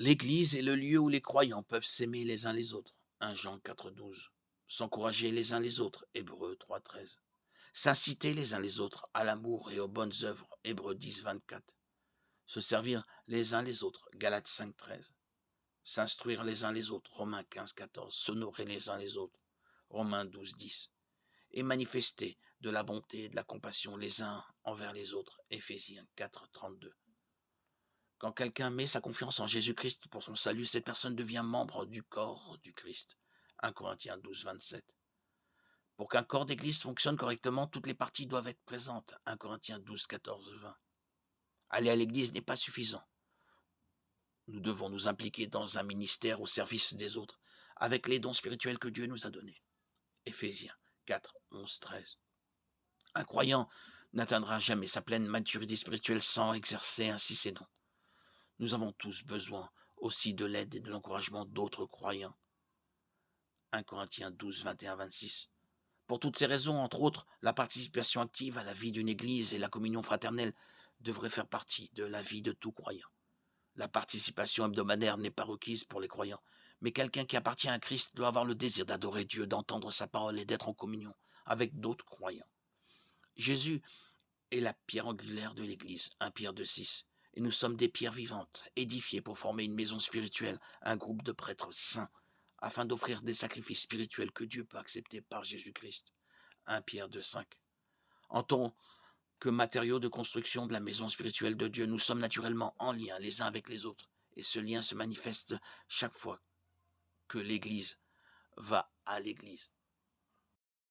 L'Église est le lieu où les croyants peuvent s'aimer les uns les autres. 1 Jean 4,12. S'encourager les uns les autres. Hébreux 3,13. S'inciter les uns les autres à l'amour et aux bonnes œuvres. Hébreux 10,24. Se servir les uns les autres. Galates 5,13. S'instruire les uns les autres. Romains 15,14. S'honorer les uns les autres. Romains 12,10. Et manifester de la bonté et de la compassion les uns envers les autres. Éphésiens 4,32. Quand quelqu'un met sa confiance en Jésus-Christ pour son salut, cette personne devient membre du corps du Christ. 1 Corinthiens 12,27. Pour qu'un corps d'église fonctionne correctement, toutes les parties doivent être présentes. 1 Corinthiens 12, 14, 20. Aller à l'église n'est pas suffisant. Nous devons nous impliquer dans un ministère au service des autres, avec les dons spirituels que Dieu nous a donnés. Éphésiens 4, 11, 13. Un croyant n'atteindra jamais sa pleine maturité spirituelle sans exercer ainsi ses dons. Nous avons tous besoin aussi de l'aide et de l'encouragement d'autres croyants. 1 Corinthiens 12, 21, 26. Pour toutes ces raisons, entre autres, la participation active à la vie d'une église et la communion fraternelle devraient faire partie de la vie de tout croyant. La participation hebdomadaire n'est pas requise pour les croyants, mais quelqu'un qui appartient à Christ doit avoir le désir d'adorer Dieu, d'entendre sa parole et d'être en communion avec d'autres croyants. Jésus est la pierre angulaire de l'église, 1 Pierre 2,6. Et nous sommes des pierres vivantes, édifiées pour former une maison spirituelle, un groupe de prêtres saints, afin d'offrir des sacrifices spirituels que Dieu peut accepter par Jésus-Christ. 1 Pierre 2,5. En tant que matériaux de construction de la maison spirituelle de Dieu, nous sommes naturellement en lien les uns avec les autres. Et ce lien se manifeste chaque fois que l'Église va à l'Église.